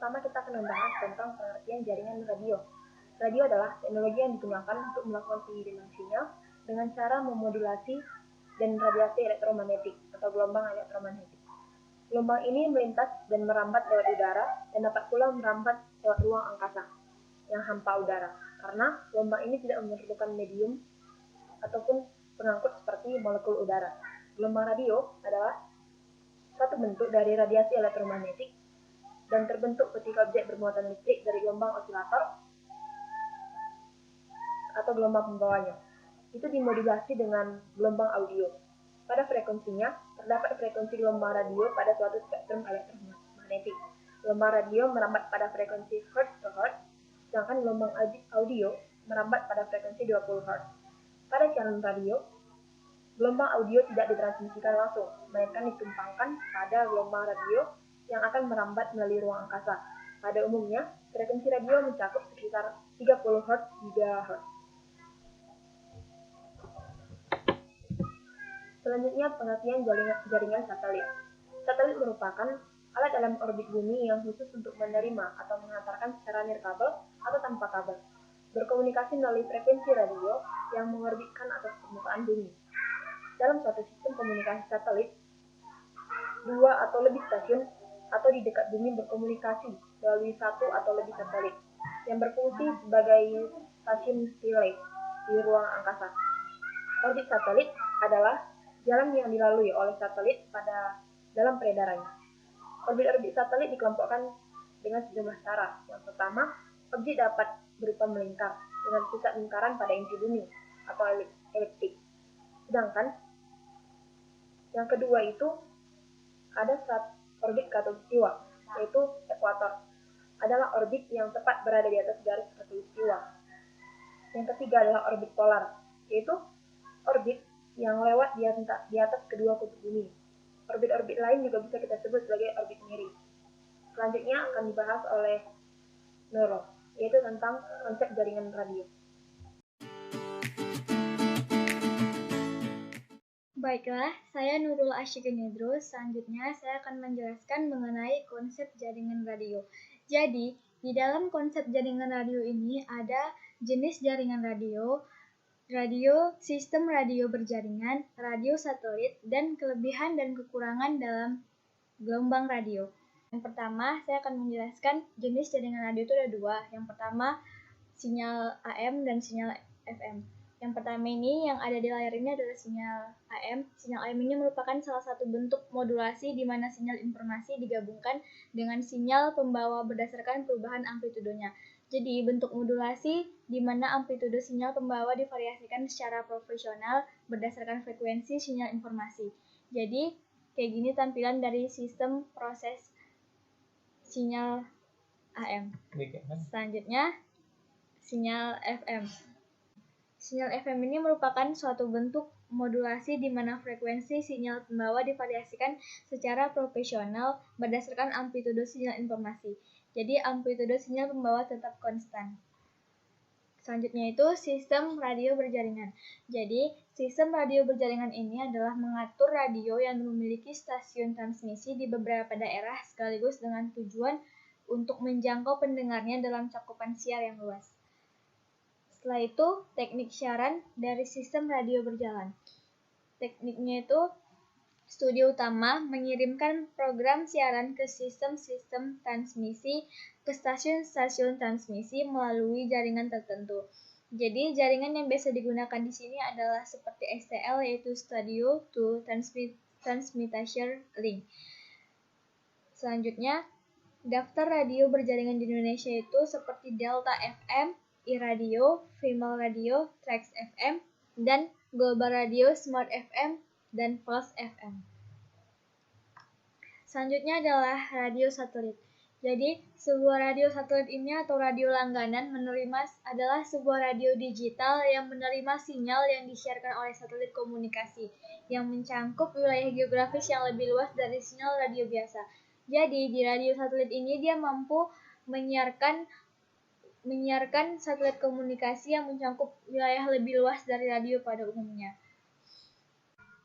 pertama kita akan membahas tentang pengertian jaringan radio. Radio adalah teknologi yang digunakan untuk melakukan pengiriman sinyal dengan cara memodulasi dan radiasi elektromagnetik atau gelombang elektromagnetik. Gelombang ini melintas dan merambat lewat udara dan dapat pula merambat lewat ruang angkasa yang hampa udara, karena gelombang ini tidak memerlukan medium ataupun pengangkut seperti molekul udara. Gelombang radio adalah suatu bentuk dari radiasi elektromagnetik dan terbentuk ketika objek bermuatan listrik dari gelombang osilator atau gelombang pembawanya. Itu dimodulasi dengan gelombang audio. Pada frekuensinya, terdapat frekuensi gelombang radio pada suatu spektrum elektromagnetik. Gelombang radio merambat pada frekuensi Hz ke Hz, sedangkan gelombang audio merambat pada frekuensi 20 Hz. Pada siaran radio, gelombang audio tidak ditransmisikan langsung, melainkan ditumpangkan pada gelombang radio yang akan merambat melalui ruang angkasa. Pada umumnya, frekuensi radio mencakup sekitar 30 Hz GHz. Selanjutnya, pengertian jaringan satelit. Satelit merupakan alat dalam orbit bumi yang khusus untuk menerima atau mengantarkan secara nirkabel atau tanpa kabel, berkomunikasi melalui frekuensi radio yang mengorbitkan atas permukaan bumi. Dalam suatu sistem komunikasi satelit, dua atau lebih stasiun atau di dekat bumi berkomunikasi melalui satu atau lebih satelit yang berfungsi sebagai stasiun relay di ruang angkasa. Orbit satelit adalah jalan yang dilalui oleh satelit dalam peredarannya. Orbit-orbit satelit dikelompokkan dengan sejumlah cara. Yang pertama, orbit dapat berupa melingkar dengan pusat lingkaran pada inti bumi atau eliptik. Sedangkan yang kedua itu ada orbit khatulistiwa, yaitu ekuator. Adalah orbit yang tepat berada di atas garis khatulistiwa. Yang ketiga adalah orbit polar, yaitu orbit yang lewat di atas kedua kutub bumi. Orbit-orbit lain juga bisa kita sebut sebagai orbit miring. Selanjutnya akan dibahas oleh Nurul, yaitu tentang konsep jaringan radio. Baiklah, saya Nurul Asyikin Idrus. Selanjutnya saya akan menjelaskan mengenai konsep jaringan radio. Jadi, di dalam konsep jaringan radio ini ada jenis jaringan radio, sistem radio berjaringan, radio satelit, dan kelebihan dan kekurangan dalam gelombang radio. Yang pertama, saya akan menjelaskan jenis jaringan radio itu ada dua. Yang pertama, sinyal AM dan sinyal FM. Yang pertama ini, yang ada di layar ini adalah sinyal AM. Sinyal AM ini merupakan salah satu bentuk modulasi di mana sinyal informasi digabungkan dengan sinyal pembawa berdasarkan perubahan amplitudenya. Jadi, bentuk modulasi di mana amplitudo sinyal pembawa divariasikan secara proporsional berdasarkan frekuensi sinyal informasi. Jadi, kayak gini tampilan dari sistem proses sinyal AM. Selanjutnya, sinyal FM. Sinyal FM ini merupakan suatu bentuk modulasi di mana frekuensi sinyal pembawa divariasikan secara proporsional berdasarkan amplitudo sinyal informasi. Jadi, amplitudo sinyal pembawa tetap konstan. Selanjutnya itu sistem radio berjaringan. Jadi, sistem radio berjaringan ini adalah mengatur radio yang memiliki stasiun transmisi di beberapa daerah sekaligus dengan tujuan untuk menjangkau pendengarnya dalam cakupan siar yang luas. Setelah itu, teknik siaran dari sistem radio berjalan. Tekniknya itu, studi utama mengirimkan program siaran ke sistem-sistem transmisi ke stasiun-stasiun transmisi melalui jaringan tertentu. Jadi, jaringan yang biasa digunakan di sini adalah seperti STL, yaitu Radio to Transmission Link. Selanjutnya, daftar radio berjaringan di Indonesia itu seperti Delta FM, iRadio, Female Radio, Trax FM, dan Global Radio, Smart FM, dan Pulse FM. Selanjutnya adalah radio satelit. Jadi, sebuah radio satelit ini atau radio langganan adalah sebuah radio digital yang menerima sinyal yang disiarkan oleh satelit komunikasi yang mencangkup wilayah geografis yang lebih luas dari sinyal radio biasa. Jadi, di radio satelit ini dia mampu menyiarkan satelit komunikasi yang mencakup wilayah lebih luas dari radio pada umumnya.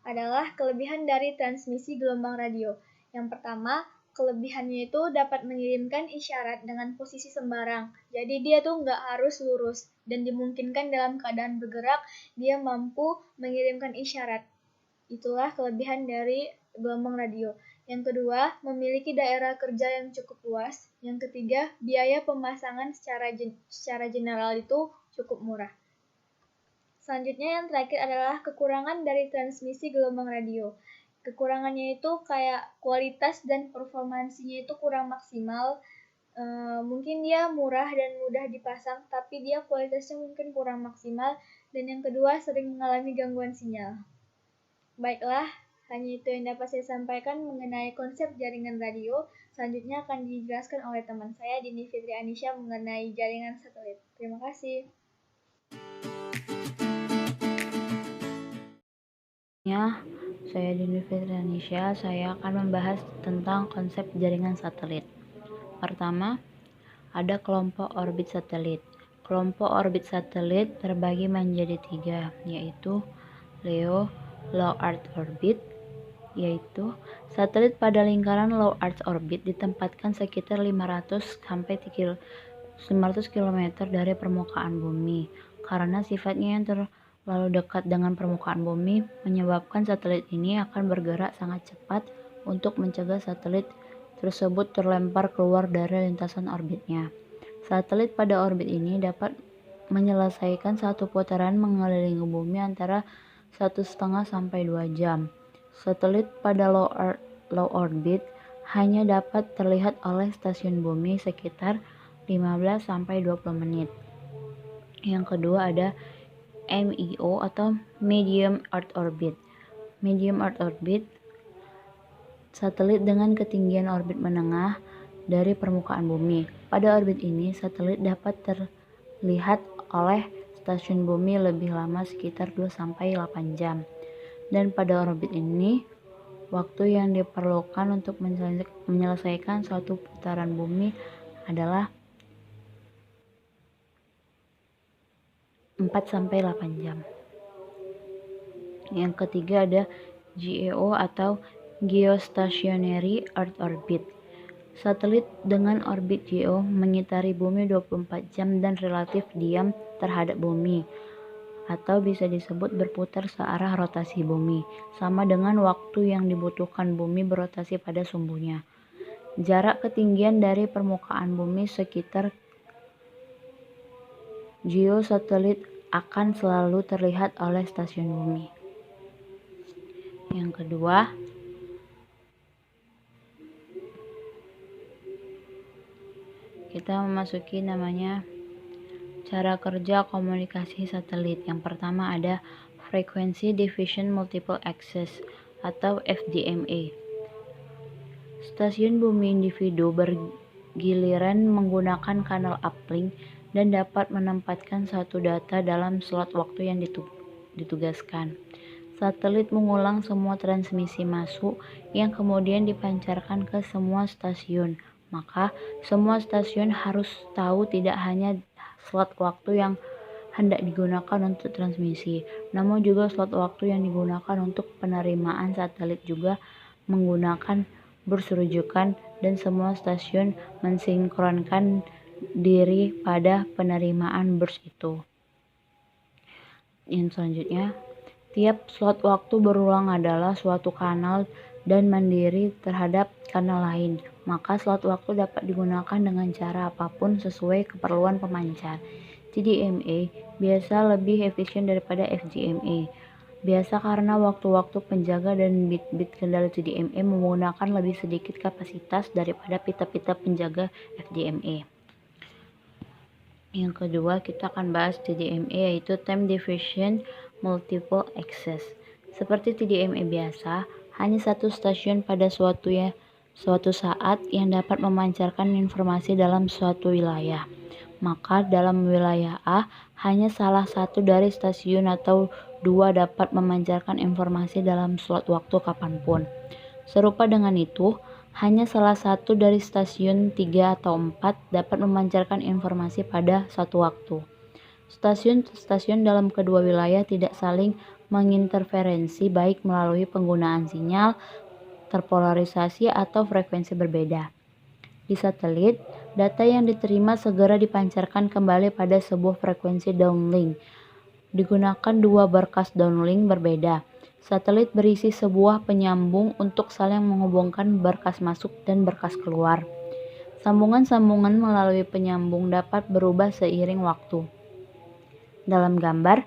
Adalah kelebihan dari transmisi gelombang radio. Yang pertama, kelebihannya itu dapat mengirimkan isyarat dengan posisi sembarang. Jadi dia tuh nggak harus lurus dan dimungkinkan dalam keadaan bergerak dia mampu mengirimkan isyarat. Itulah kelebihan dari gelombang radio. Yang kedua, memiliki daerah kerja yang cukup luas. Yang ketiga, biaya pemasangan secara general itu cukup murah. Selanjutnya yang terakhir adalah kekurangan dari transmisi gelombang radio. Kekurangannya itu kayak kualitas dan performansinya itu kurang maksimal. Mungkin dia murah dan mudah dipasang, tapi dia kualitasnya mungkin kurang maksimal. Dan yang kedua, sering mengalami gangguan sinyal. Baiklah, hanya itu yang dapat saya sampaikan mengenai konsep jaringan radio. Selanjutnya akan dijelaskan oleh teman saya, Dini Fitri Anisha, mengenai jaringan satelit. Terima kasih. Saya Dini Fitri Anisha, saya akan membahas tentang konsep jaringan satelit. Pertama, ada kelompok orbit satelit. Kelompok orbit satelit terbagi menjadi 3, yaitu LEO, Low Earth Orbit, yaitu satelit pada lingkaran low Earth orbit ditempatkan sekitar 500 km dari permukaan bumi. Karena sifatnya yang terlalu dekat dengan permukaan bumi, menyebabkan satelit ini akan bergerak sangat cepat untuk mencegah satelit tersebut terlempar keluar dari lintasan orbitnya. Satelit pada orbit ini dapat menyelesaikan satu putaran mengelilingi bumi antara 1,5 sampai 2 jam. Satelit pada low orbit hanya dapat terlihat oleh stasiun bumi sekitar 15 sampai 20 menit. Yang kedua ada MEO atau Medium Earth Orbit. Medium Earth Orbit, satelit dengan ketinggian orbit menengah dari permukaan bumi. Pada orbit ini, satelit dapat terlihat oleh stasiun bumi lebih lama sekitar 2 sampai 8 jam. Dan pada orbit ini, waktu yang diperlukan untuk menyelesaikan suatu putaran bumi adalah 4 sampai 8 jam. Yang ketiga ada GEO atau Geostationary Earth Orbit. Satelit dengan orbit GEO mengitari bumi 24 jam dan relatif diam terhadap bumi, atau bisa disebut berputar searah rotasi bumi, sama dengan waktu yang dibutuhkan bumi berotasi pada sumbunya. Jarak ketinggian dari permukaan bumi sekitar geosatelit akan selalu terlihat oleh stasiun bumi. Yang kedua, kita memasuki namanya cara kerja komunikasi satelit. Yang pertama ada Frequency Division Multiple Access atau FDMA. Stasiun bumi individu bergiliran menggunakan kanal uplink dan dapat menempatkan satu data dalam slot waktu yang ditugaskan. Satelit mengulang semua transmisi masuk yang kemudian dipancarkan ke semua stasiun. Maka semua stasiun harus tahu tidak hanya slot waktu yang hendak digunakan untuk transmisi, namun juga slot waktu yang digunakan untuk penerimaan satelit juga menggunakan burs rujukan, dan semua stasiun mensinkronkan diri pada penerimaan burs itu. Yang selanjutnya, tiap slot waktu berulang adalah suatu kanal dan mandiri terhadap kanal lain, maka slot waktu dapat digunakan dengan cara apapun sesuai keperluan pemancar. TDMA biasa lebih efisien daripada FGMA. Biasa karena waktu-waktu penjaga dan bit-bit kendali TDMA menggunakan lebih sedikit kapasitas daripada pita-pita penjaga FGMA. Yang kedua, kita akan bahas TDMA, yaitu Time Division Multiple Access. Seperti TDMA biasa, hanya satu stasiun pada suatu saat yang dapat memancarkan informasi dalam suatu wilayah. Maka dalam wilayah A, hanya salah satu dari stasiun atau dua dapat memancarkan informasi dalam slot waktu kapanpun. Serupa dengan itu, hanya salah satu dari stasiun 3 atau 4 dapat memancarkan informasi pada satu waktu. Stasiun-stasiun dalam kedua wilayah tidak saling menginterferensi baik melalui penggunaan sinyal terpolarisasi atau frekuensi berbeda. Di satelit, data yang diterima segera dipancarkan kembali pada sebuah frekuensi downlink. Digunakan dua berkas downlink berbeda. Satelit berisi sebuah penyambung untuk saling menghubungkan berkas masuk dan berkas keluar. Sambungan-sambungan melalui penyambung dapat berubah seiring waktu. Dalam gambar,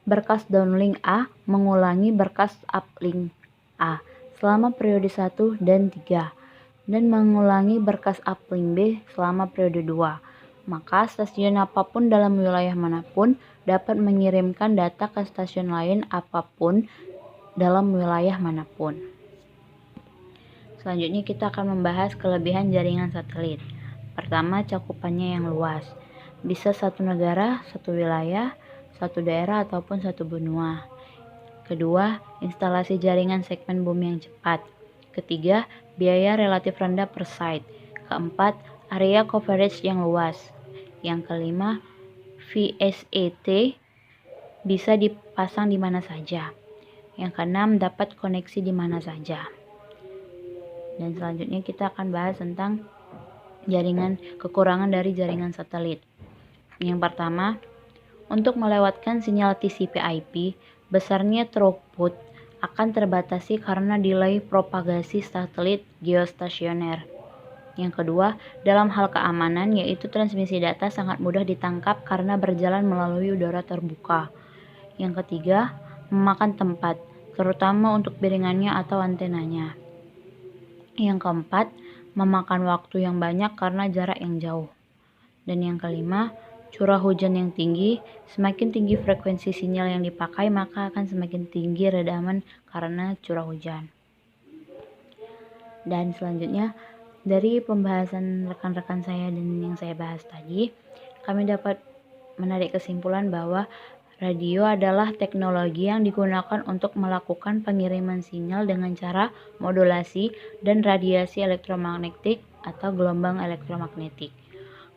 berkas downlink A mengulangi berkas uplink A selama periode 1 dan 3 dan mengulangi berkas uplink B selama periode 2. Maka stasiun apapun dalam wilayah manapun dapat mengirimkan data ke stasiun lain apapun dalam wilayah manapun. Selanjutnya kita akan membahas kelebihan jaringan satelit. Pertama, cakupannya yang luas. Bisa satu negara, satu wilayah, satu daerah ataupun satu benua. Kedua, instalasi jaringan segmen bumi yang cepat. Ketiga, biaya relatif rendah per site. Keempat, area coverage yang luas. Yang kelima, VSAT bisa dipasang di mana saja. Yang keenam, dapat koneksi di mana saja. Dan selanjutnya kita akan bahas tentang kekurangan dari jaringan satelit. Yang pertama, untuk melewatkan sinyal TCP/IP, besarnya throughput akan terbatasi karena delay propagasi satelit geostasioner. Yang kedua, dalam hal keamanan, yaitu transmisi data sangat mudah ditangkap karena berjalan melalui udara terbuka. Yang ketiga, memakan tempat, terutama untuk piringannya atau antenanya. Yang keempat, memakan waktu yang banyak karena jarak yang jauh. Dan yang kelima, curah hujan yang tinggi. Semakin tinggi frekuensi sinyal yang dipakai, maka akan semakin tinggi redaman karena curah hujan. Dan selanjutnya, dari pembahasan rekan-rekan saya dan yang saya bahas tadi, kami dapat menarik kesimpulan bahwa radio adalah teknologi yang digunakan untuk melakukan pengiriman sinyal dengan cara modulasi dan radiasi elektromagnetik atau gelombang elektromagnetik.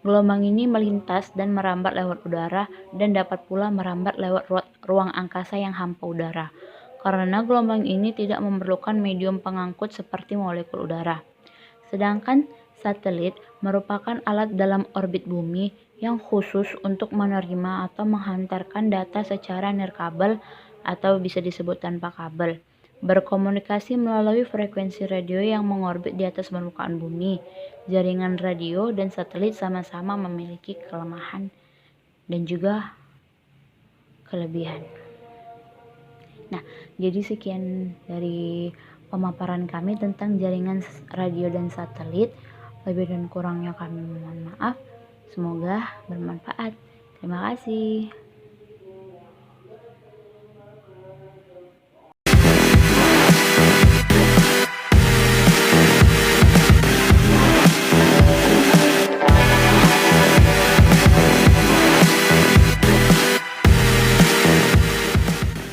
Gelombang ini melintas dan merambat lewat udara dan dapat pula merambat lewat ruang angkasa yang hampa udara. Karena gelombang ini tidak memerlukan medium pengangkut seperti molekul udara. Sedangkan satelit merupakan alat dalam orbit bumi yang khusus untuk menerima atau menghantarkan data secara nirkabel atau bisa disebut tanpa kabel. Berkomunikasi melalui frekuensi radio yang mengorbit di atas permukaan bumi. Jaringan radio dan satelit sama-sama memiliki kelemahan dan juga kelebihan. Nah, jadi sekian dari pemaparan kami tentang jaringan radio dan satelit. Lebih dan kurangnya kami mohon maaf. Semoga bermanfaat. Terima kasih.